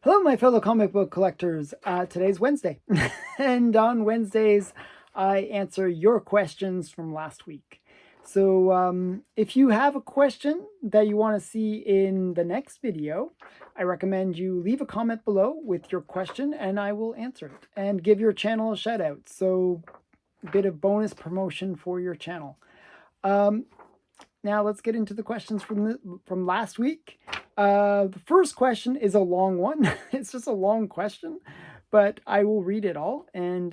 Hello, my fellow comic book collectors. Today's Wednesday, and on Wednesdays, I answer your questions from last week. So, if you have a question that you want to see in the next video, I recommend you leave a comment below with your question, and I will answer it and give your channel a shout out. So, a bit of bonus promotion for your channel. Now let's get into the questions from last week. The first question is a long one. It's just a long question, but I will read it all, and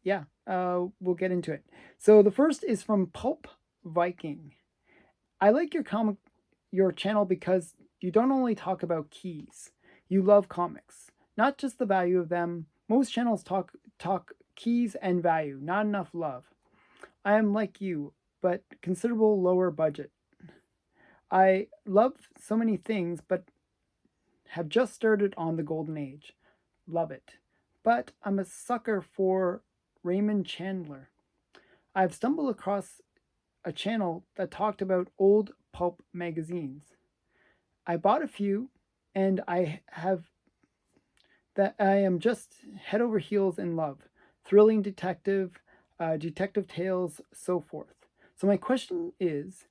we'll get into it. So the first is from Pulp Viking. I like your channel because you don't only talk about keys. You love comics, not just the value of them. Most channels talk keys and value, not enough love. I am like you, but considerable lower budget. I love so many things, but have just started on the golden age. Love it. But I'm a sucker for Raymond Chandler. I've stumbled across a channel that talked about old pulp magazines. I bought a few, and I am just head over heels in love. Thrilling detective tales, so forth. So my question is,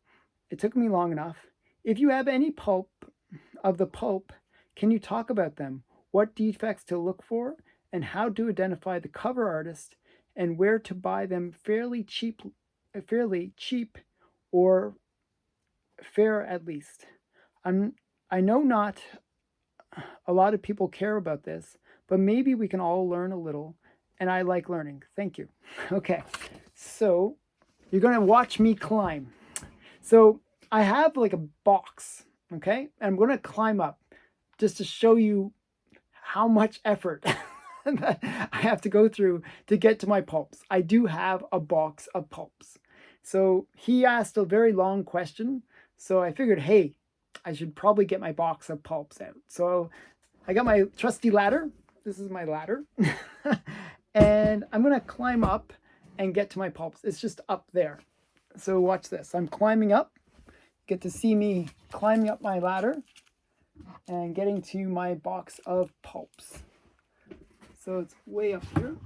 it took me long enough. If you have any pulp, can you talk about them? What defects to look for, and how to identify the cover artist, and where to buy them fairly cheap, or fair at least. I know not a lot of people care about this, but maybe we can all learn a little, and I like learning. Thank you. Okay, so you're going to watch me climb. So I have like a box, okay? And I'm going to climb up just to show you how much effort that I have to go through to get to my pulps. I do have a box of pulps. So he asked a very long question. So I figured, hey, I should probably get my box of pulps out. So I got my trusty ladder. This is my ladder. And I'm going to climb up and get to my pulps. It's just up there. So watch this. I'm climbing up. Get to see me climbing up my ladder and getting to my box of pulps. So it's way up here.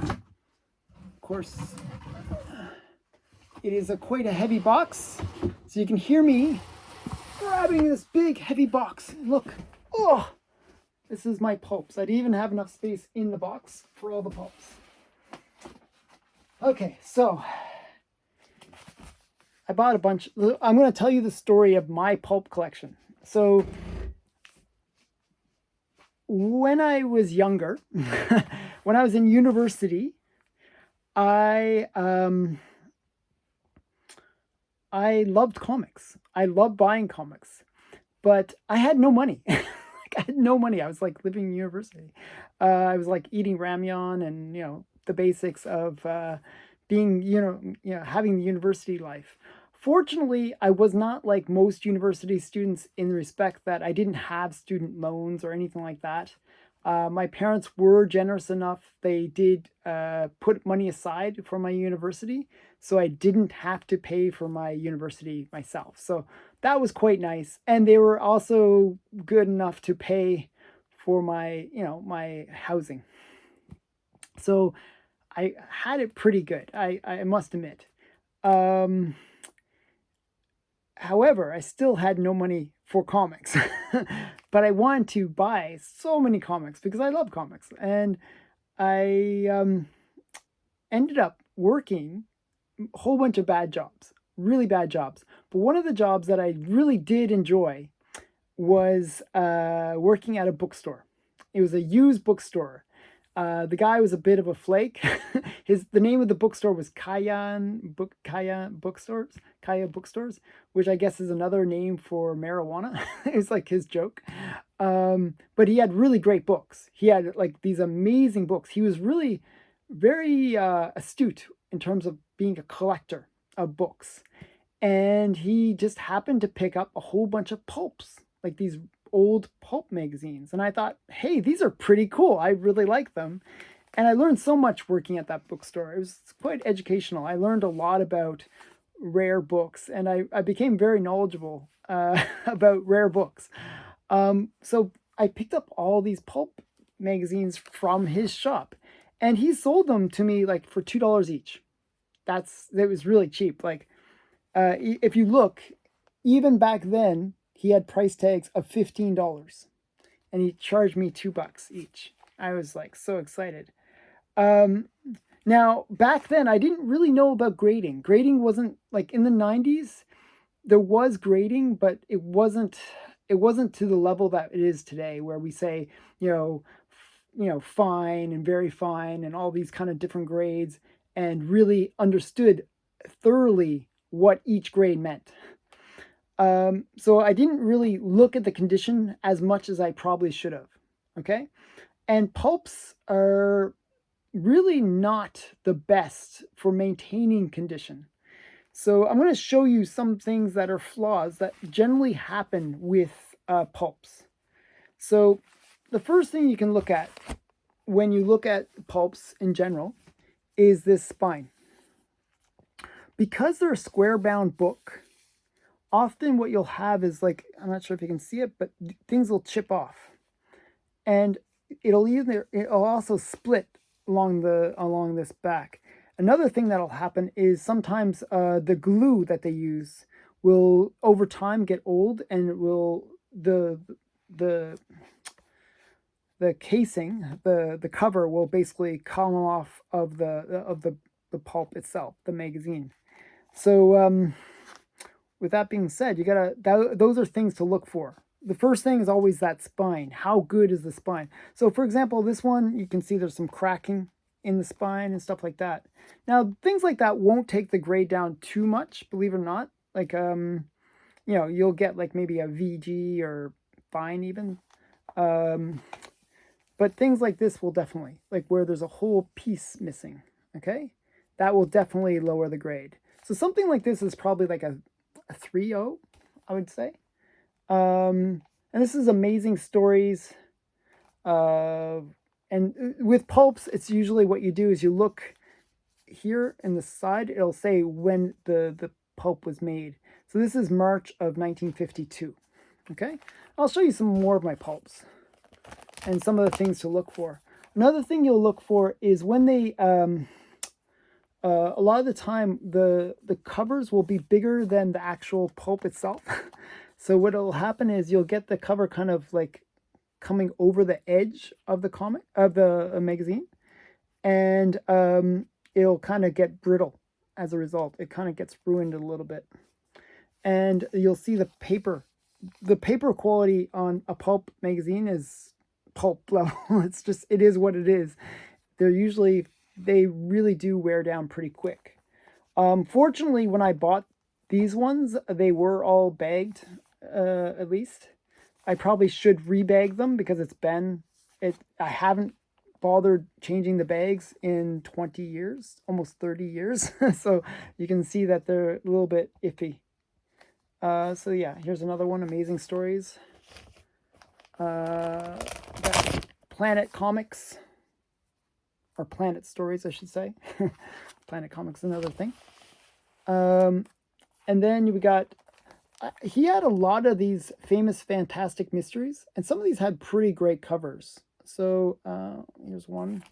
Of course, it is quite a heavy box. So you can hear me grabbing this big heavy box. Look, oh, this is my pulps. I didn't even have enough space in the box for all the pulps. Okay, so I bought a bunch. I'm going to tell you the story of my pulp collection. So when I was younger, when I was in university, I loved comics. I loved buying comics, but I had no money. I had no money. I was like living in university. I was like eating ramyeon and the basics of being having the university life. Fortunately, I was not like most university students in the respect that I didn't have student loans or anything like that. My parents were generous enough. They did put money aside for my university, so I didn't have to pay for my university myself. So that was quite nice. And they were also good enough to pay for my, my housing. So I had it pretty good, I must admit. However, I still had no money for comics, but I wanted to buy so many comics because I love comics. And I ended up working a whole bunch of bad jobs, really bad jobs. But one of the jobs that I really did enjoy was working at a bookstore. It was a used bookstore. The guy was a bit of a flake. The name of the bookstore was Kaya Bookstores, which I guess is another name for marijuana. It's like his joke. But he had really great books. He had like these amazing books. He was really very astute in terms of being a collector of books. And he just happened to pick up a whole bunch of pulps, like these old pulp magazines. And I thought, hey, these are pretty cool. I really like them. And I learned so much working at that bookstore. It was quite educational. I learned a lot about rare books, and I became very knowledgeable about rare books. So I picked up all these Pulp magazines from his shop, and he sold them to me like for $2 each. It was really cheap. Like if you look, even back then, he had price tags of $15, and he charged me $2 each. I was like so excited. Um, Now, back then, I didn't really know about grading. Grading wasn't like in the 90s. There was grading, but it wasn't to the level that it is today, where we say, fine and very fine and all these kind of different grades, and really understood thoroughly what each grade meant. So I didn't really look at the condition as much as I probably should have. Okay, and pulps are really not the best for maintaining condition. So I'm going to show you some things that are flaws that generally happen with pulps. So the first thing you can look at when you look at pulps in general is this spine. Because they're a square bound book, often what you'll have is like, I'm not sure if you can see it, but things will chip off. And it'll also split along this back. Another thing that'll happen is sometimes the glue that they use will over time get old, and it will the casing, the cover will basically come off of the pulp itself, the magazine. So with that being said, those are things to look for. The first thing is always that spine. How good is the spine? So for example, this one, you can see there's some cracking in the spine and stuff like that. Now, things like that won't take the grade down too much, believe it or not. Like, you'll get like maybe a VG or fine even. But things like this will definitely, like where there's a whole piece missing, okay? That will definitely lower the grade. So something like this is probably like a 3.0, I would say. And this is Amazing Stories. And with pulps, it's usually what you do is you look here in the side, it'll say when the pulp was made. So this is March of 1952. Okay, I'll show you some more of my pulps and some of the things to look for. Another thing you'll look for is when they, a lot of the time, the covers will be bigger than the actual pulp itself. So what will happen is you'll get the cover kind of like coming over the edge of the magazine, and it'll kind of get brittle as a result. It kind of gets ruined a little bit, and you'll see the paper quality on a pulp magazine is pulp level. It is what it is. They really do wear down pretty quick. Fortunately, when I bought these ones, they were all bagged, at least. I probably should rebag them because I haven't bothered changing the bags in 20 years, almost 30 years. So you can see that they're a little bit iffy. So yeah, here's another one, Amazing Stories. Got Planet Comics, or Planet Stories, I should say. Planet Comics, another thing. And then we got, he had a lot of these famous Fantastic Mysteries, and some of these had pretty great covers. So here's one,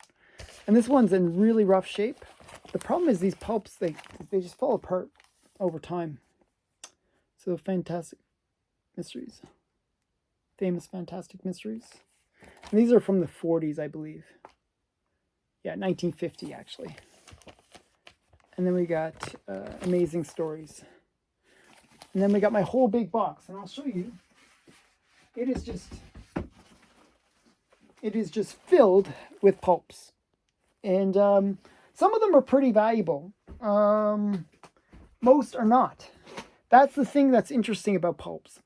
and this one's in really rough shape. The problem is these pulps, they just fall apart over time. So Fantastic Mysteries, famous Fantastic Mysteries. And these are from the 40s, I believe. Yeah, 1950 actually. And then we got Amazing Stories. And then we got my whole big box, and I'll show you. It is just filled with pulps, and some of them are pretty valuable. Most are not. That's the thing that's interesting about pulps.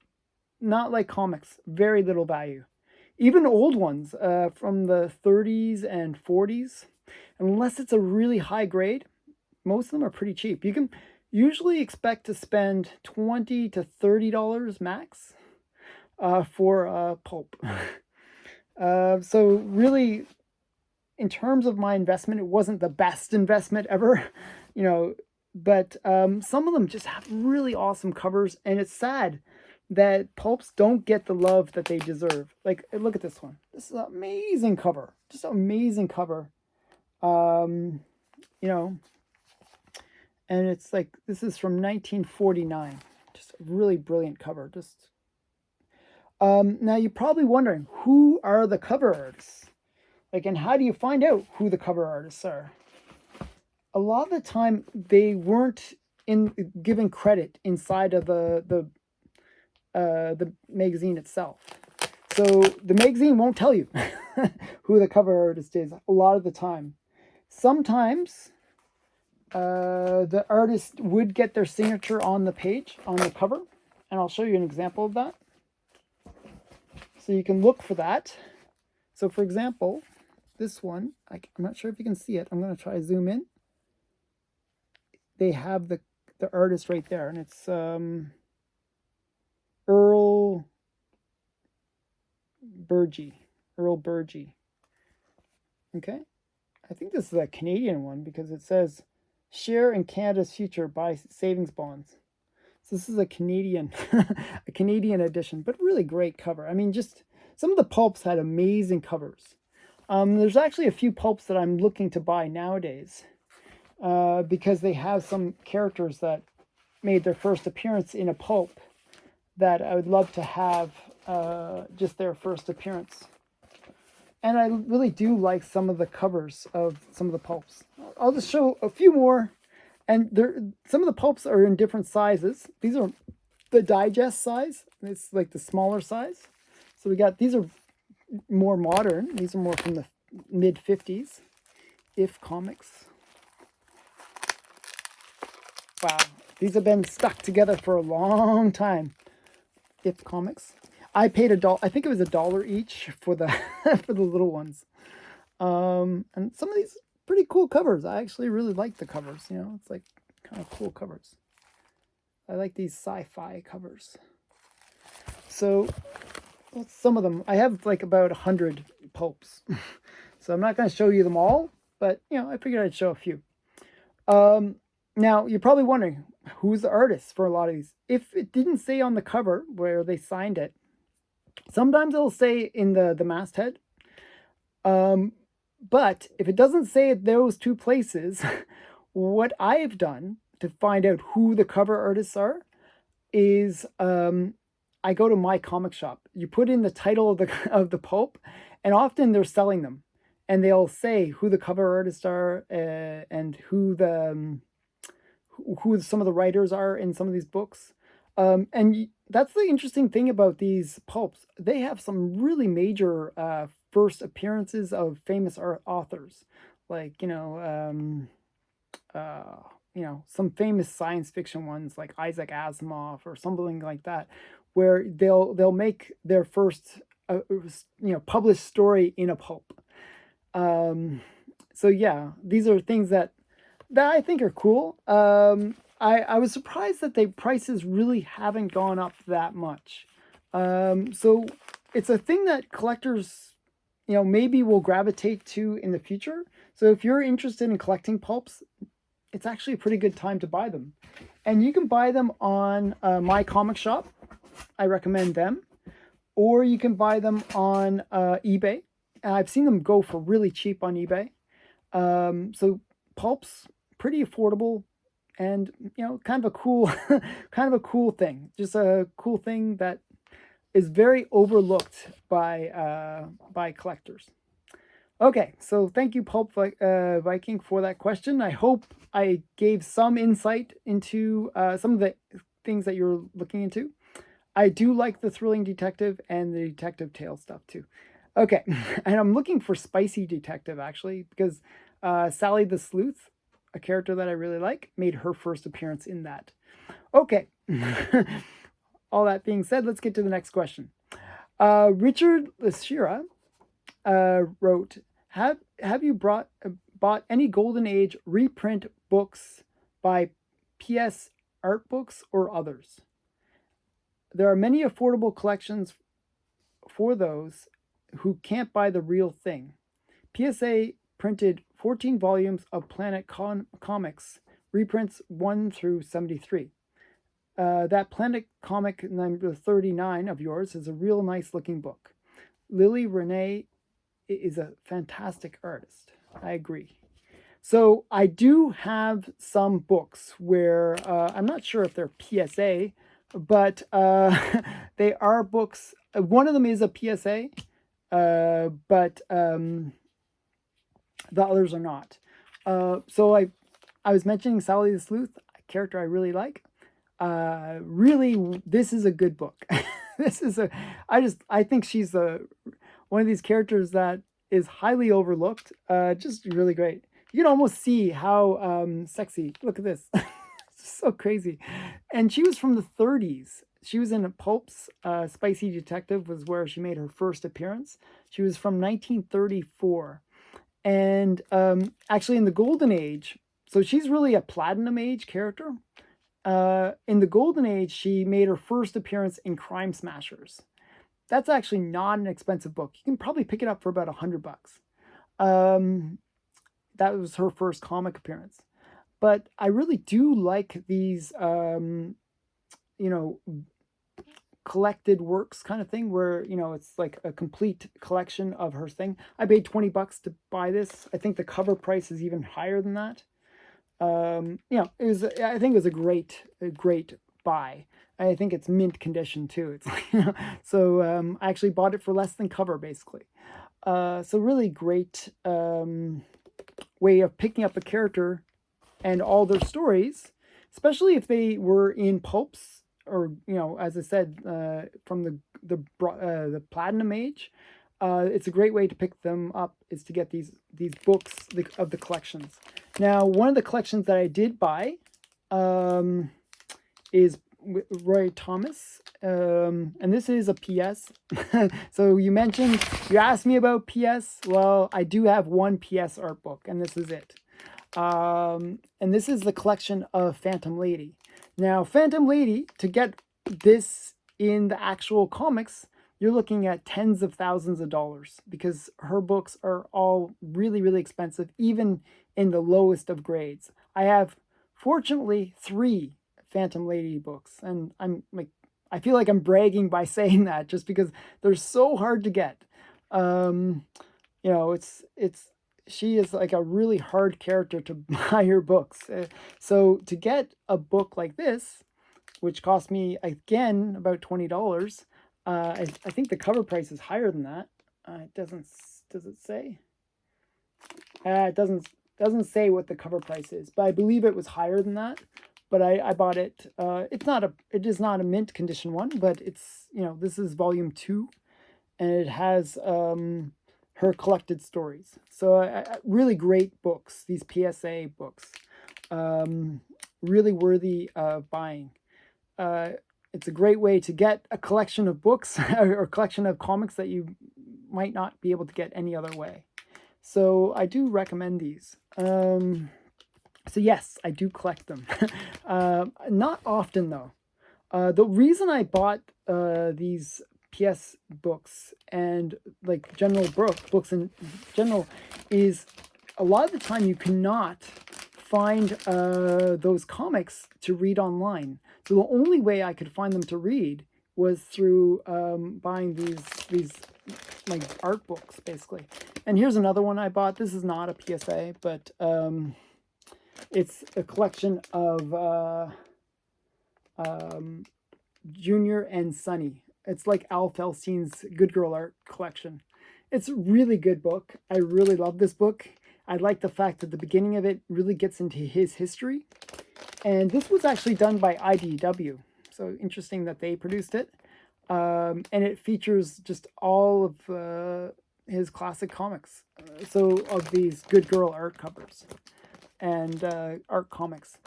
Not like comics, very little value. Even old ones from the 30s and 40s, unless it's a really high grade, most of them are pretty cheap. You can usually expect to spend $20 to $30 max for pulp. So really, in terms of my investment, it wasn't the best investment ever, but some of them just have really awesome covers, and it's sad that pulps don't get the love that they deserve. Like, look at this one. This is an amazing cover. Just an amazing cover. You know, and it's like, this is from 1949. Just a really brilliant cover. Just now you're probably wondering, who are the cover artists? Like, and how do you find out who the cover artists are? A lot of the time, they weren't given credit inside of the magazine itself. So the magazine won't tell you who the cover artist is a lot of the time. Sometimes the artist would get their signature on the page, on the cover, and I'll show you an example of that. So you can look for that. So for example, this one, I'm not sure if you can see it. I'm going to try to zoom in. They have the artist right there, and it's Earl Burgee. Okay. I think this is a Canadian one because it says share in Canada's future by savings bonds. So this is a Canadian a Canadian edition, but really great cover. I mean, just some of the pulps had amazing covers. There's actually a few pulps that I'm looking to buy nowadays because they have some characters that made their first appearance in a pulp that I would love to have just their first appearance. And I really do like some of the covers of some of the pulps. I'll just show a few more. And some of the pulps are in different sizes. These are the digest size. It's like the smaller size. So we got, these are more modern. These are more from the mid-50s. If Comics. Wow. These have been stuck together for a long time. If Comics. I paid $1. I think it was $1 each for the for the little ones. And some of these pretty cool covers. I actually really like the covers. You know, it's like kind of cool covers. I like these sci-fi covers. So that's some of them. I have like about 100 pulps. So I'm not going to show you them all, but you know, I figured I'd show a few. Now you're probably wondering, who's the artist for a lot of these? If it didn't say on the cover where they signed it, sometimes it'll say in the masthead. But if it doesn't say it those two places, what I've done to find out who the cover artists are is I go to my comic shop. You put in the title of the pulp, and often they're selling them, and they'll say who the cover artists are and who some of the writers are in some of these books. And that's the interesting thing about these pulps. They have some really major first appearances of famous authors, like some famous science fiction ones like Isaac Asimov or something like that, where they'll make their first published story in a pulp. So yeah, these are things that I think are cool. I was surprised that the prices really haven't gone up that much. So it's a thing that collectors, maybe will gravitate to in the future. So if you're interested in collecting pulps, it's actually a pretty good time to buy them. And you can buy them on my comic shop. I recommend them. Or you can buy them on eBay. I've seen them go for really cheap on eBay. So pulps, pretty affordable. And kind of a cool thing. Just a cool thing that is very overlooked by collectors. Okay, so thank you, Pulp Viking, for that question. I hope I gave some insight into some of the things that you're looking into. I do like the thrilling detective and the detective tale stuff too. Okay, and I'm looking for spicy detective actually, because Sally the Sleuth, a character that I really like, made her first appearance in that. Okay. All that being said, let's get to the next question. Richard Lashira wrote, have you bought any Golden Age reprint books by PS Art Books or others? There are many affordable collections for those who can't buy the real thing. PSA printed 14 volumes of Planet Comics, reprints 1 through 73. That Planet comic number 39 of yours is a real nice looking book. Lily Renee is a fantastic artist. I agree. So I do have some books where I'm not sure if they're PSA, but they are books. One of them is a PSA, but the others are not. So I was mentioning Sally the Sleuth, a character I really like. Really, this is a good book. This is a I think she's one of these characters that is highly overlooked. Just really great. You can almost see how sexy. Look at this. It's so crazy. And she was from the 30s. She was in Pulp's Spicy Detective was where she made her first appearance. She was from 1934. And actually in the Golden Age, so she's really a Platinum Age character. In the Golden Age, she made her first appearance in Crime Smashers. That's actually not an expensive book. You can probably pick it up for about $100. That was her first comic appearance. But I really do like these, collected works kind of thing where, it's like a complete collection of her thing. I paid $20 to buy this. I think the cover price is even higher than that. I think it was a great buy. I think it's mint condition too. It's so I actually bought it for less than cover basically. So really great way of picking up a character and all their stories, especially if they were in pulps or as I said, from the Platinum Age. It's a great way to pick them up is to get these books of the collections. Now, one of the collections that I did buy is Roy Thomas, and this is a PS. So you asked me about PS. Well, I do have one PS art book, and this is it. And this is the collection of Phantom Lady. Now, Phantom Lady, to get this in the actual comics, you're looking at tens of thousands of dollars because her books are all really, really expensive, even in the lowest of grades. I have, fortunately, 3 Phantom Lady books, and I feel like I'm bragging by saying that just because they're so hard to get. She is like a really hard character to buy her books. So to get a book like this, which cost me again about $20. I think the cover price is higher than that. It doesn't. Does it say? It doesn't say what the cover price is, but I believe it was higher than that. But I bought it. It is not a mint condition one, but it's this is volume 2, and it has her collected stories. So really great books. These PSA books, really worthy of buying. It's a great way to get a collection of books or a collection of comics that you might not be able to get any other way. So I do recommend these. So yes, I do collect them. Not often though. The reason I bought these PS books and like general books in general is a lot of the time you cannot find those comics to read online. So the only way I could find them to read was through buying these like art books basically. And here's another one I bought. This is not a PSA, but it's a collection of Junior and Sunny. It's like Al Felstein's Good Girl Art collection. It's a really good book. I really love this book. I like the fact that the beginning of it really gets into his history. And this was actually done by IDW. So interesting that they produced it. And it features just all of his classic comics. So of these Good Girl art covers and art comics.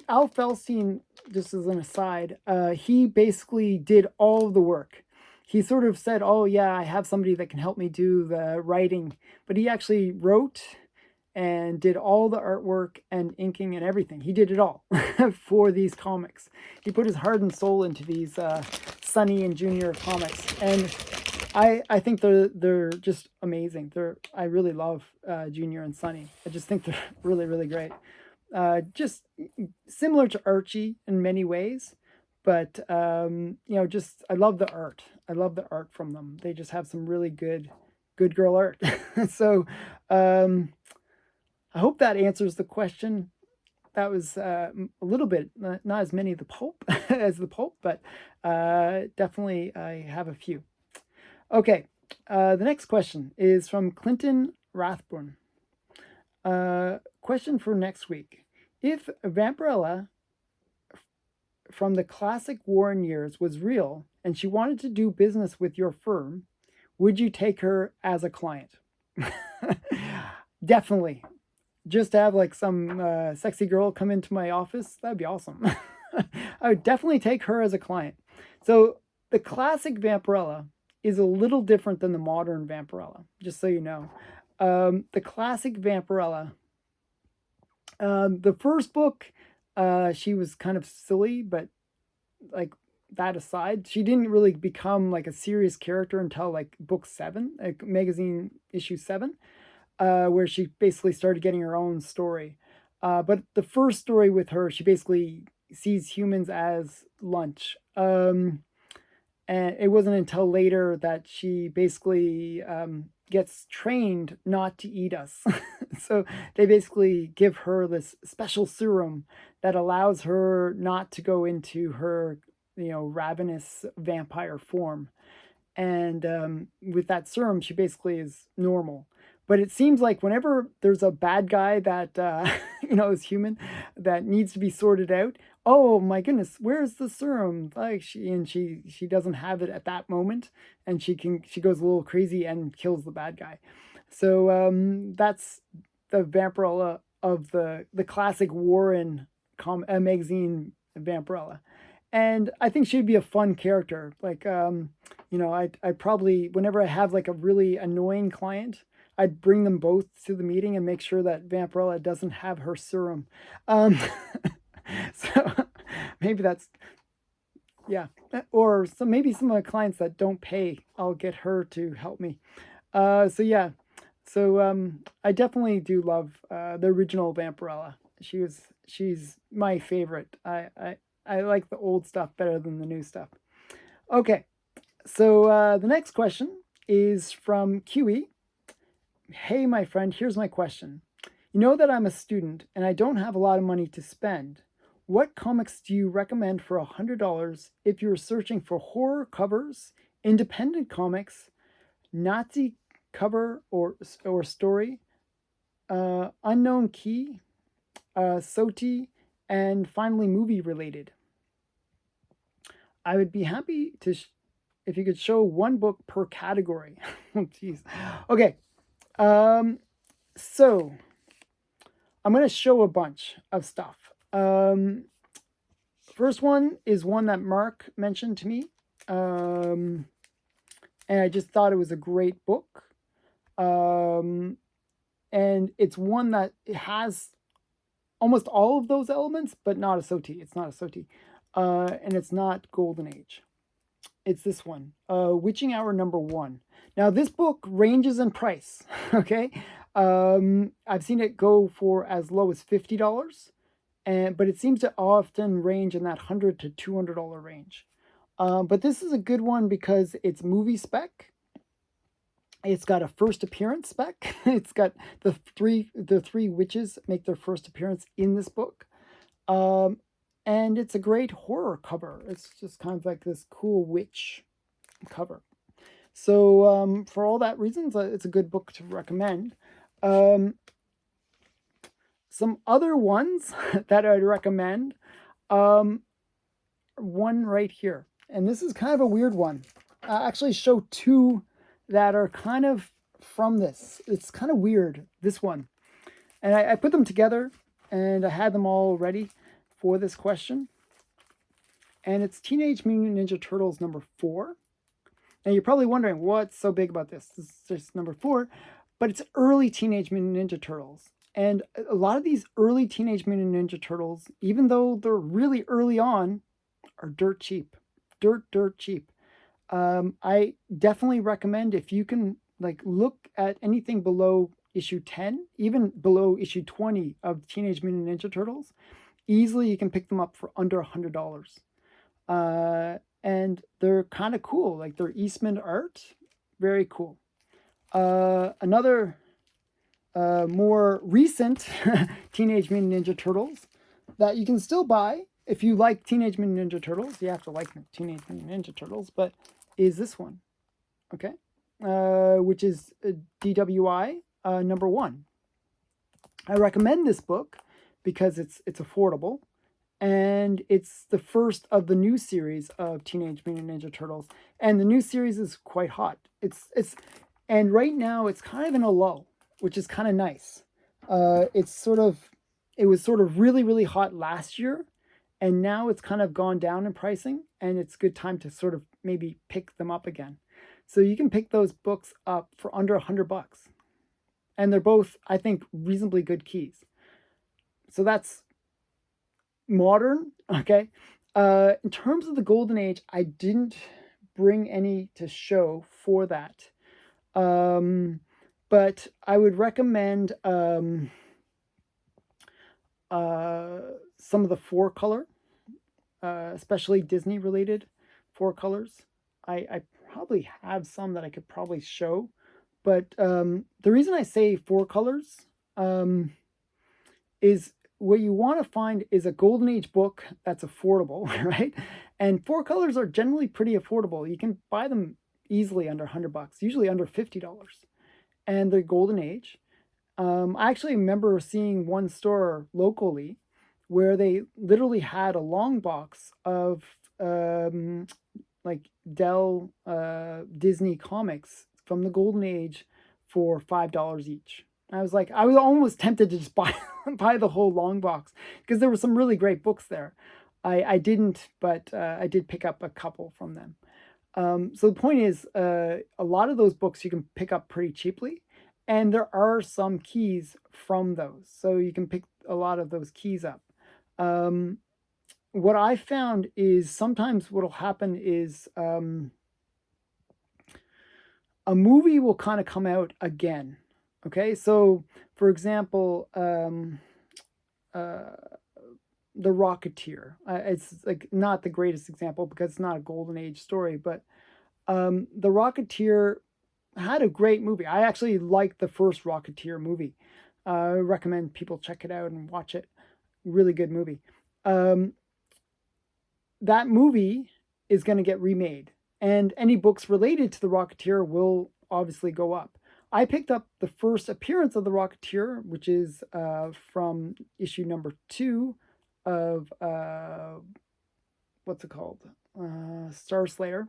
Al Felstein, just as an aside, he basically did all of the work. He sort of said, oh yeah, I have somebody that can help me do the writing. But he actually wrote and did all the artwork and inking and everything. He did it all for these comics. He put his heart and soul into these Sunny and Junior comics. And I think they're just amazing. I really love Junior and Sunny. I just think they're really, really great. Just similar to Archie in many ways, But just I love the art. I love the art from them. They just have some really good girl art. So um, I hope that answers the question. That was a little bit not as many of the pulp as the pulp, but definitely I have a few. Okay, the next question is from Clinton Rathburn. Question for next week: if Vampirella from the classic Warren years was real and she wanted to do business with your firm, would you take her as a client? Definitely. Just to have like some sexy girl come into my office, that'd be awesome. I would definitely take her as a client. So the classic Vampirella is a little different than the modern Vampirella, just so you know. The classic Vampirella, the first book, she was kind of silly, but like that aside, she didn't really become like a serious character until like book 7, like magazine issue 7, where she basically started getting her own story. But the first story with her, she basically sees humans as lunch. And it wasn't until later that she basically gets trained not to eat us. So they basically give her this special serum that allows her not to go into her, ravenous vampire form. And with that serum, she basically is normal. But it seems like whenever there's a bad guy that is human that needs to be sorted out, oh my goodness, where's the serum? Like she doesn't have it at that moment, and she goes a little crazy and kills the bad guy. So that's the Vampirella of the classic Warren magazine Vampirella. And I think she'd be a fun character. Like, I probably, whenever I have like a really annoying client, I'd bring them both to the meeting and make sure that Vampirella doesn't have her serum. So maybe that's, yeah. Or maybe some of my clients that don't pay, I'll get her to help me. So yeah. So I definitely do love the original Vampirella. She's my favorite. I like the old stuff better than the new stuff. Okay, so the next question is from QE. Hey, my friend, here's my question. You know that I'm a student and I don't have a lot of money to spend. What comics do you recommend for $100 if you're searching for horror covers, independent comics, Nazi cover or story, unknown key, SOTI, and finally movie related? I would be happy to if you could show one book per category. Oh, jeez. Okay. So I'm going to show a bunch of stuff. First one is one that Mark mentioned to me. And I just thought it was a great book. And it's one that has almost all of those elements, but not a SOTI. It's not a SOTI. And it's not Golden Age. It's this one, Witching Hour #1. Now, this book ranges in price, okay? I've seen it go for as low as $50, but it seems to often range in that $100 to $200 range. But this is a good one because it's movie spec. It's got a first appearance spec. It's got the three witches make their first appearance in this book. And it's a great horror cover. It's just kind of like this cool witch cover. So for all that reasons, it's a good book to recommend. Some other ones that I'd recommend, one right here. And this is kind of a weird one. I actually show two that are kind of from this. It's kind of weird, this one. And I put them together, and I had them all ready for this question. And it's Teenage Mutant Ninja Turtles #4. Now you're probably wondering what's so big about this. This is just #4, but it's early Teenage Mutant Ninja Turtles. And a lot of these early Teenage Mutant Ninja Turtles, even though they're really early on, are dirt cheap. Dirt cheap. I definitely recommend if you can like look at anything below issue 10, even below issue 20 of Teenage Mutant Ninja Turtles, easily you can pick them up for under $100. And they're kind of cool. Like they're Eastman art, very cool. Another more recent Teenage Mutant Ninja Turtles that you can still buy if you like Teenage Mutant Ninja Turtles. You have to like Teenage Mutant Ninja Turtles, but is this one, okay? Which is DWI #1. I recommend this book because it's affordable, and it's the first of the new series of Teenage Mutant Ninja Turtles, and the new series is quite hot. And right now it's kind of in a lull, which is kind of nice. It was sort of really really hot last year, and now it's kind of gone down in pricing, and it's a good time to sort of maybe pick them up again. So you can pick those books up for under $100, and they're both, I think, reasonably good keys. So that's modern, okay. In terms of the golden age, I didn't bring any to show for that, but I would recommend some of the four color, especially Disney related four colors. I probably have some that I could probably show, but the reason I say four colors is what you want to find is a golden age book that's affordable, right? And four colors are generally pretty affordable. You can buy them easily under $100, usually under $50, and they're golden age. I actually remember seeing one store locally where they literally had a long box of like Dell Disney comics from the golden age for $5 each. I was like, I was almost tempted to just buy buy the whole long box because there were some really great books there. I didn't, but I did pick up a couple from them. So the point is, a lot of those books you can pick up pretty cheaply, and there are some keys from those, so you can pick a lot of those keys up. What I found is sometimes what'll happen is a movie will kind of come out again. Okay, so for example, The Rocketeer. It's like not the greatest example because it's not a golden age story, but The Rocketeer had a great movie. I actually liked the first Rocketeer movie. I recommend people check it out and watch it. Really good movie. That movie is going to get remade, and any books related to the Rocketeer will obviously go up. I picked up the first appearance of the Rocketeer, which is from issue #2 of what's it called? Star Slayer.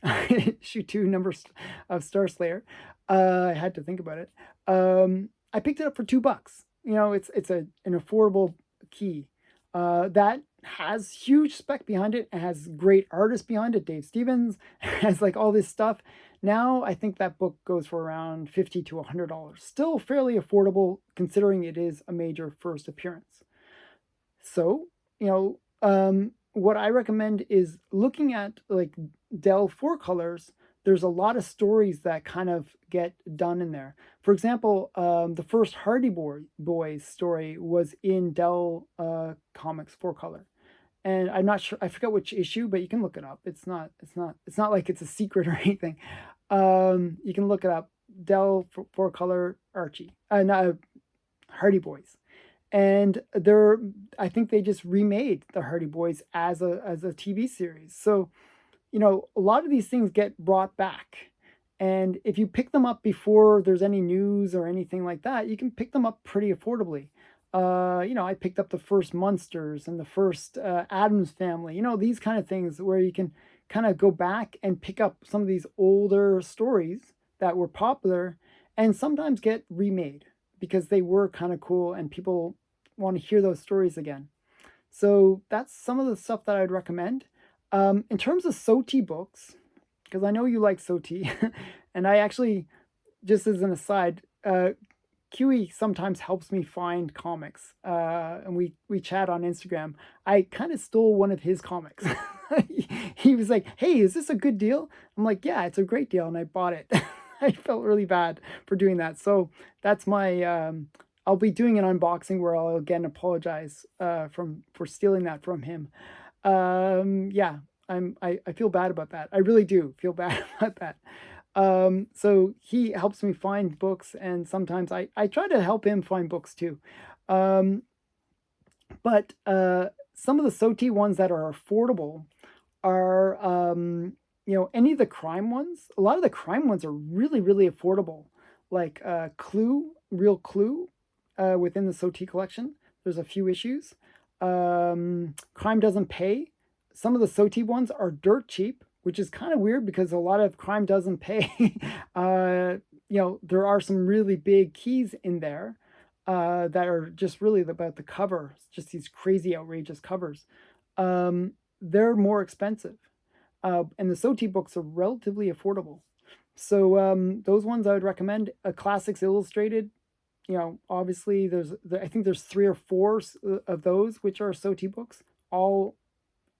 Issue 2 numbers of Star Slayer. I had to think about it. I picked it up for $2. You know, it's an affordable key that has huge spec behind it. It has great artists behind it. Dave Stevens has like all this stuff. Now I think that book goes for around $50 to $100. Still fairly affordable considering it is a major first appearance. So, you know, what I recommend is looking at like Dell 4 colors. There's a lot of stories that kind of get done in there. For example, the first Hardy Boys story was in Dell Comics 4 color, and I'm not sure. I forget which issue, but you can look it up. It's not like it's a secret or anything. You can look it up. Dell 4 color Archie, not Hardy Boys, and I think they just remade the Hardy Boys as a TV series. So, you know, a lot of these things get brought back. And if you pick them up before there's any news or anything like that, you can pick them up pretty affordably. You know, I picked up the first Munsters and the first Addams Family, you know, these kind of things where you can kind of go back and pick up some of these older stories that were popular and sometimes get remade because they were kind of cool and people want to hear those stories again. So that's some of the stuff that I'd recommend. In terms of SOTI books, because I know you like SOTI, and I actually, just as an aside, QE sometimes helps me find comics, and we chat on Instagram. I kind of stole one of his comics. He was like, "Hey, is this a good deal?" I'm like, "Yeah, it's a great deal," and I bought it. I felt really bad for doing that. So that's my. I'll be doing an unboxing where I'll again apologize for stealing that from him. Yeah, I feel bad about that. I really do feel bad about that. So he helps me find books, and sometimes I try to help him find books too. Um, but some of the SOTI ones that are affordable are, any of the crime ones. A lot of the crime ones are really, really affordable. Like Clue, Real Clue, within the SOTI collection. There's a few issues. Crime Doesn't Pay. Some of the SOTI ones are dirt cheap, which is kind of weird because a lot of Crime Doesn't Pay. There are some really big keys in there that are just really about the cover, just these crazy, outrageous covers. They're more expensive, and the SOTI books are relatively affordable. So those ones I would recommend. Classics Illustrated. Obviously I think there's three or four of those which are SOTI books, all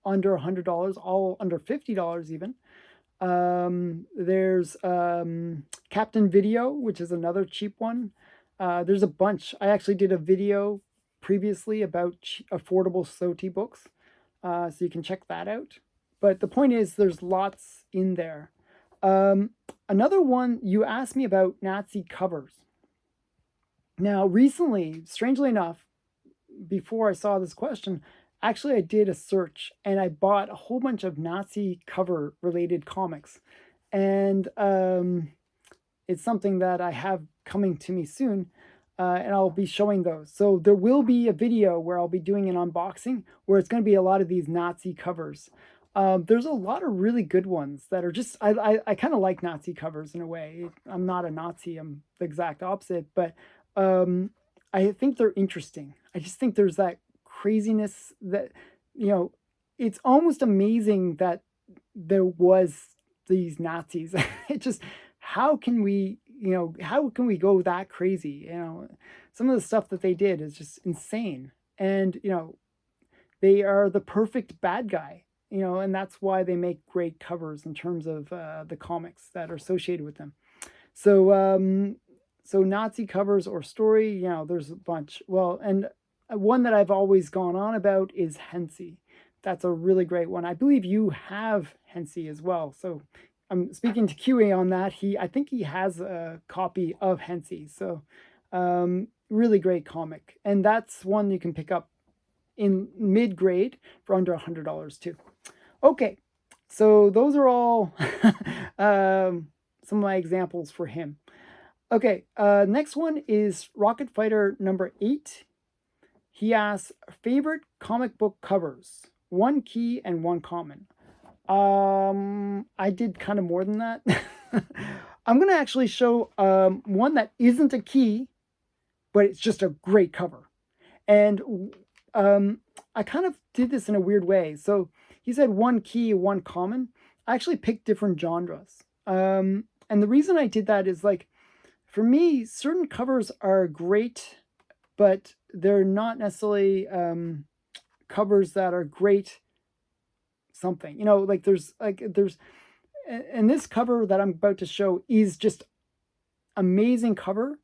under $100, all under $50 even. There's Captain Video, which is another cheap one. There's a bunch. I actually did a video previously about affordable SOTI books, so you can check that out. But the point is, there's lots in there. Another one, you asked me about Nazi covers. Now, recently, strangely enough, before I saw this question, actually I did a search and I bought a whole bunch of Nazi cover related comics. And it's something that I have coming to me soon. And I'll be showing those. So there will be a video where I'll be doing an unboxing where it's going to be a lot of these Nazi covers. There's a lot of really good ones that are just, I kind of like Nazi covers in a way. I'm not a Nazi, I'm the exact opposite, but I think they're interesting. I just think there's that craziness that, you know, it's almost amazing that there was these Nazis. It just, how can we go that crazy? Some of the stuff that they did is just insane. And, they are the perfect bad guy, and that's why they make great covers in terms of the comics that are associated with them. So, so Nazi covers or story, there's a bunch. Well, and one that I've always gone on about is Hensi. That's a really great one. I believe you have Hensi as well. So I'm speaking to QA on that. I think he has a copy of Hensi. So really great comic. And that's one you can pick up in mid-grade for under $100 too. Okay, so those are all some of my examples for him. Okay, next one is Rocket Fighter number 8. He asks, favorite comic book covers, one key and one common. I did kind of more than that. I'm going to actually show one that isn't a key, but it's just a great cover. And I kind of did this in a weird way. So he said one key, one common. I actually picked different genres. And the reason I did that is like, for me, certain covers are great, but they're not necessarily covers that are great something. And this cover that I'm about to show is just amazing cover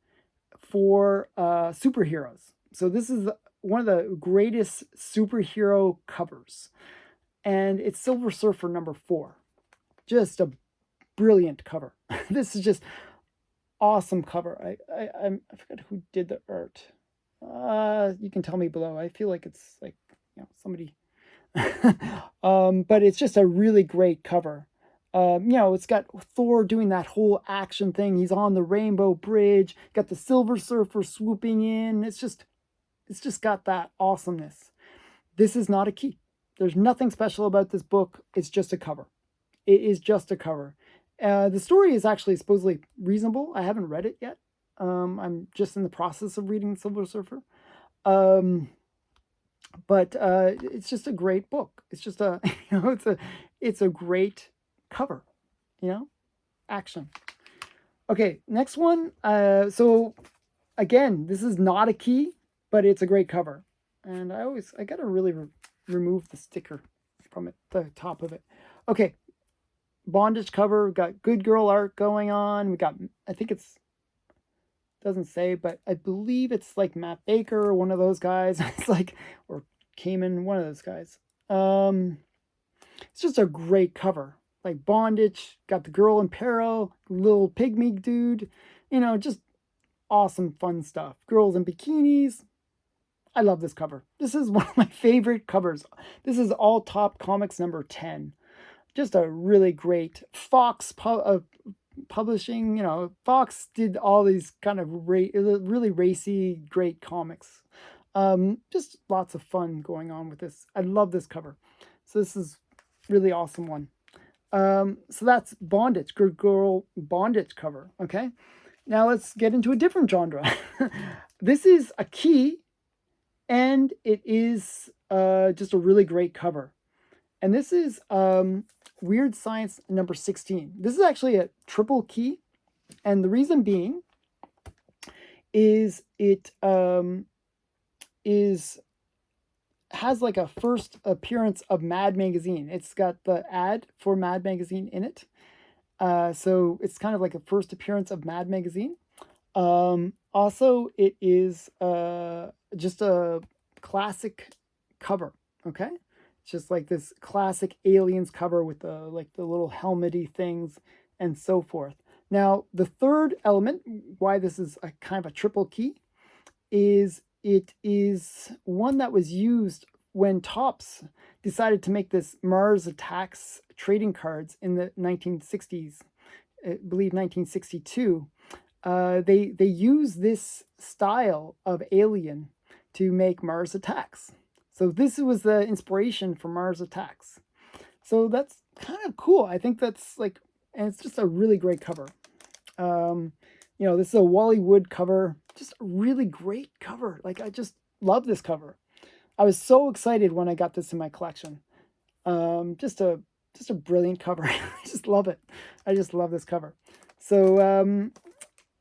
for superheroes. So this is one of the greatest superhero covers. And it's Silver Surfer number 4. Just a brilliant cover. This is just awesome cover. I forgot who did the art. You can tell me below. I feel like it's like, somebody. But it's just a really great cover. It's got Thor doing that whole action thing. He's on the Rainbow Bridge. Got the Silver Surfer swooping in. It's just got that awesomeness. This is not a key. There's nothing special about this book. It's just a cover. It is just a cover. The story is actually supposedly reasonable. I haven't read it yet. I'm just in the process of reading Silver Surfer. But it's just a great book. It's just it's a great cover, action. Okay, next one. So again, this is not a key, but it's a great cover. And I gotta really remove the sticker from the top of it. Okay, Bondage cover. We've got Good Girl art going on. We got, I think doesn't say, but I believe it's like Matt Baker or one of those guys. It's like, or Kamen, one of those guys. It's just a great cover. Like Bondage, got the girl in peril, little pygmy dude, just awesome fun stuff. Girls in bikinis. I love this cover. This is one of my favorite covers. This is All Top Comics number 10. Just a really great publishing. Fox did all these kind of really racy, great comics. Just lots of fun going on with this. I love this cover. So this is really awesome one. So that's Bondage, Good Girl Bondage cover. Okay, now let's get into a different genre. This is a key, and it is just a really great cover. And this is Weird Science number 16. This is actually a triple key, and the reason being is it has like a first appearance of Mad Magazine. It's got the ad for Mad Magazine in it. So it's kind of like a first appearance of Mad Magazine. Also, it is just a classic cover. Okay, it's just like this classic Aliens cover with the little helmety things and so forth. Now, the third element, why this is a kind of a triple key, is it is one that was used when Topps decided to make this Mars Attacks trading cards in the 1960s, I believe 1962. They use this style of alien to make Mars Attacks. So this was the inspiration for Mars Attacks. So that's kind of cool. I think that's like, and it's just a really great cover. This is a Wally Wood cover, just a really great cover. Like, I just love this cover. I was so excited when I got this in my collection. Just a brilliant cover. I just love it. I just love this cover. So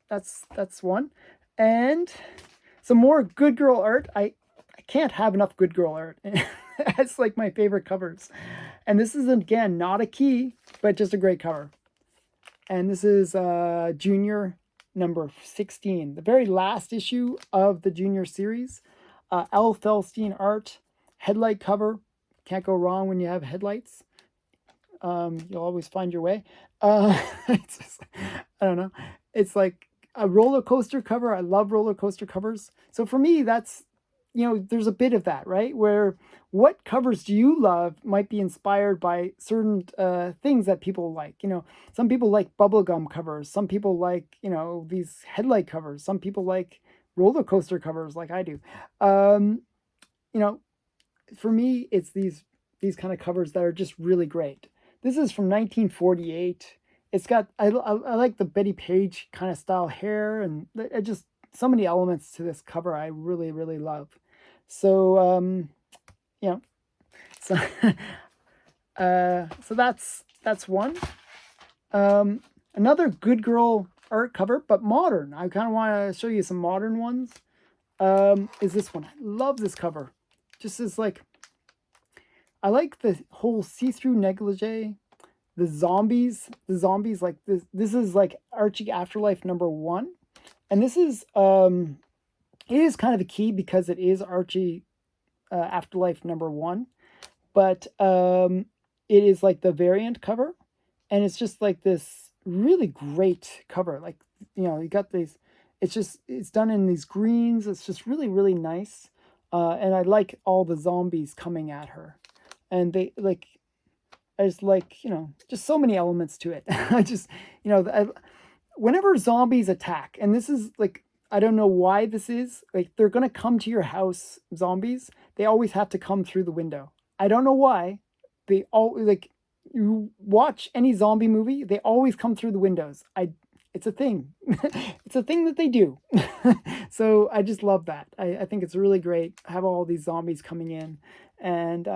that's one. And some more good girl art. I can't have enough good girl art. It's like my favorite covers. And this is, again, not a key, but just a great cover. And this is Junior number 16, the very last issue of the Junior series. L. Felstein art, headlight cover. Can't go wrong when you have headlights. You'll always find your way. It's just, I don't know. It's like a roller coaster cover. I love roller coaster covers. So for me, that's, there's a bit of that, right? Where what covers do you love might be inspired by certain things that people like. Some people like bubblegum covers. Some people like, these headlight covers. Some people like roller coaster covers like I do. For me, it's these kind of covers that are just really great. This is from 1948. It's got, I like the Betty Page kind of style hair, and it just, so many elements to this cover I really, really love. So, so, so that's one. Another good girl art cover, but modern. I kind of want to show you some modern ones. Is this one. I love this cover. Just as like, I like the whole see-through negligee, the zombies like this. This is like Archie Afterlife number 1. And this is, it is kind of a key because it is Archie Afterlife number 1. But it is like the variant cover. And it's just like this really great cover. Like, you got these, it's done in these greens. It's just really, really nice. And I like all the zombies coming at her. And they like, I just like, just so many elements to it. I just, whenever zombies attack, and this is like, I don't know why this is, like, they're going to come to your house, zombies. They always have to come through the window. I don't know why. They all, like, you watch any zombie movie, they always come through the windows. It's a thing. It's a thing that they do. So I just love that. I think it's really great. Have all these zombies coming in. And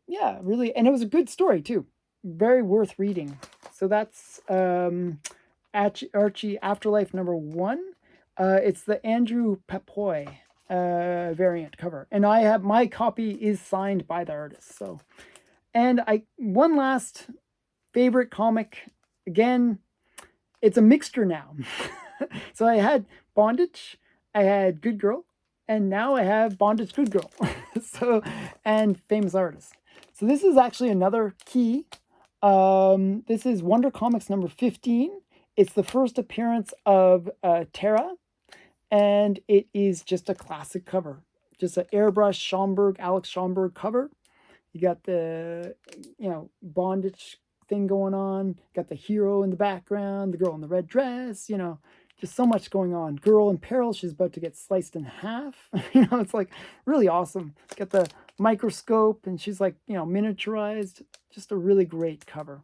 yeah, really. And it was a good story too. Very worth reading. So that's Archie Afterlife number 1. It's the Andrew Papoy variant cover. And I have, my copy is signed by the artist. So, and one last favorite comic, again, it's a mixture now. So I had Bondage, I had Good Girl, and now I have Bondage Good Girl. So, and famous artists. So this is actually another key. This is Wonder Comics number 15. It's the first appearance of Terra, and it is just a classic cover. Just an airbrush Alex Schomburg cover. You got the, bondage thing going on. Got the hero in the background, the girl in the red dress, just so much going on. Girl in peril, she's about to get sliced in half. It's like really awesome. Got the microscope and she's like, miniaturized. Just a really great cover.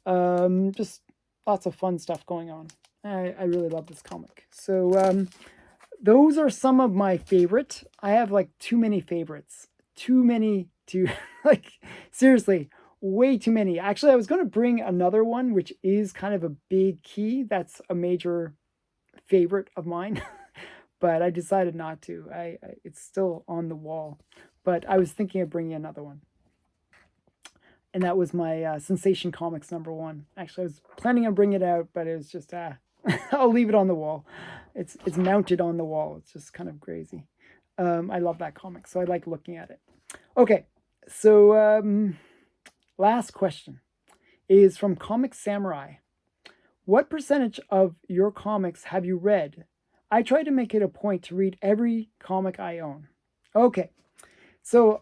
Just lots of fun stuff going on. I really love this comic. So those are some of my favorite. I have like too many favorites. Too many to like, seriously, way too many. Actually, I was going to bring another one, which is kind of a big key. That's a major favorite of mine, but I decided not to. It's still on the wall, but I was thinking of bringing another one. And that was my Sensation Comics number 1. Actually, I was planning on bringing it out, but it was just, I'll leave it on the wall. It's mounted on the wall. It's just kind of crazy. I love that comic, so I like looking at it. Okay, so last question is from Comic Samurai. What percentage of your comics have you read? I try to make it a point to read every comic I own. Okay, so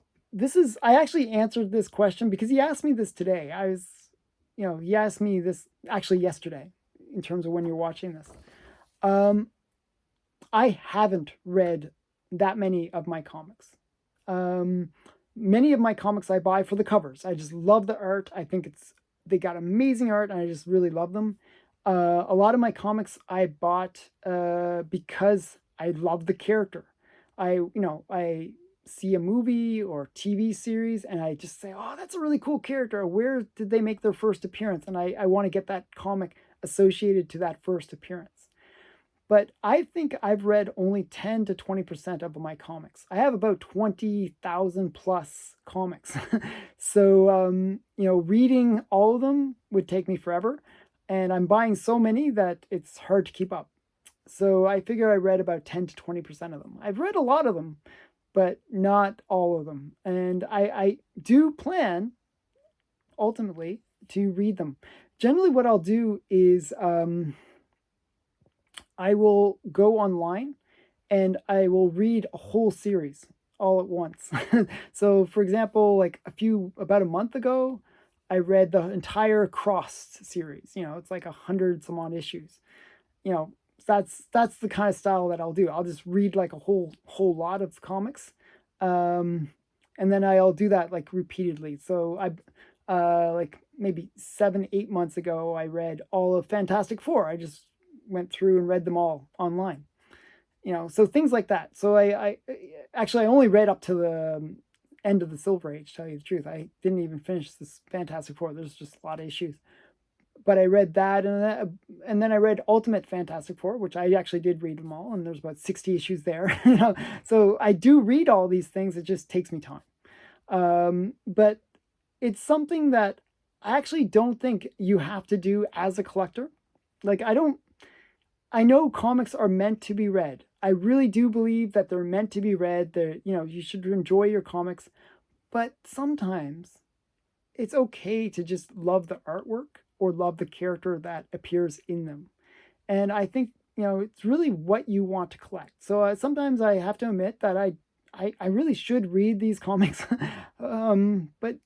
I actually answered this question because he asked me this today. He asked me this actually yesterday in terms of when you're watching this. I haven't read that many of my comics. Many of my comics I buy for the covers. I just love the art. I think they got amazing art and I just really love them. A lot of my comics I bought because I love the character. I see a movie or TV series and I just say, oh, that's a really cool character. Where did they make their first appearance? And I want to get that comic associated to that first appearance. But I think I've read only 10 to 20% of my comics. I have about 20,000 plus comics. So, reading all of them would take me forever. And I'm buying so many that it's hard to keep up. So I figure I read about 10 to 20% of them. I've read a lot of them, but not all of them. And I do plan, ultimately, to read them. Generally, what I'll do is I will go online and I will read a whole series all at once. So, for example, like about a month ago, I read the entire Crossed series. It's like 100 some odd issues. That's the kind of style that I'll do. I'll just read like a whole lot of comics, and then I'll do that like repeatedly. So like maybe 7-8 months ago, I read all of Fantastic Four. I just went through and read them all online. So things like that. So I only read up to the end of the Silver Age, to tell you the truth. I didn't even finish this Fantastic Four. There's just a lot of issues. But I read that, and then I read Ultimate Fantastic Four, which I actually did read them all, and there's about 60 issues there. So I do read all these things. It just takes me time. But it's something that I actually don't think you have to do as a collector. Like, I know comics are meant to be read. I really do believe that they're meant to be read. You should enjoy your comics. But sometimes it's okay to just love the artwork or love the character that appears in them. And I think, it's really what you want to collect. So sometimes I have to admit that I really should read these comics. But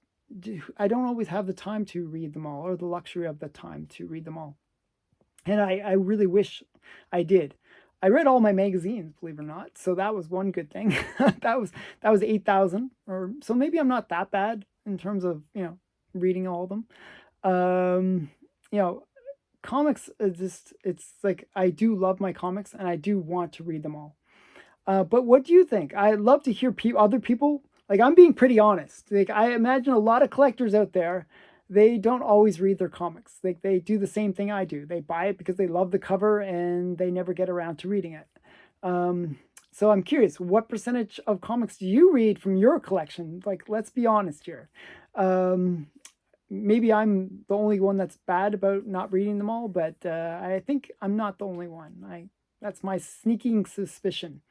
I don't always have the time to read them all or the luxury of the time to read them all. And I really wish I did. I read all my magazines, believe it or not. So that was one good thing. that was 8,000, or so maybe I'm not that bad in terms of, reading all of them. Comics it's like I do love my comics and I do want to read them all. But what do you think? I love to hear other people. Like, I'm being pretty honest. Like, I imagine a lot of collectors out there, they don't always read their comics. Like, they do the same thing I do. They buy it because they love the cover and they never get around to reading it. So I'm curious, what percentage of comics do you read from your collection? Like, let's be honest here. Maybe I'm the only one that's bad about not reading them all, but I think I'm not the only one. That's my sneaking suspicion.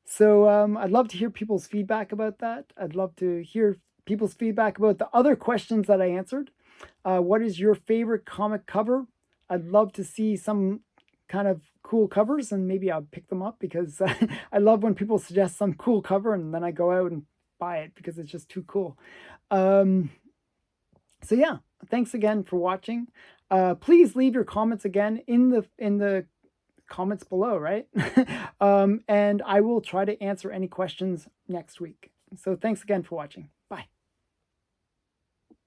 So I'd love to hear people's feedback about that. I'd love to hear people's feedback about the other questions that I answered. What is your favorite comic cover? I'd love to see some kind of cool covers, and maybe I'll pick them up, because I love when people suggest some cool cover and then I go out and buy it because it's just too cool. So yeah, thanks again for watching. Please leave your comments again in the comments below, right? And I will try to answer any questions next week. So thanks again for watching.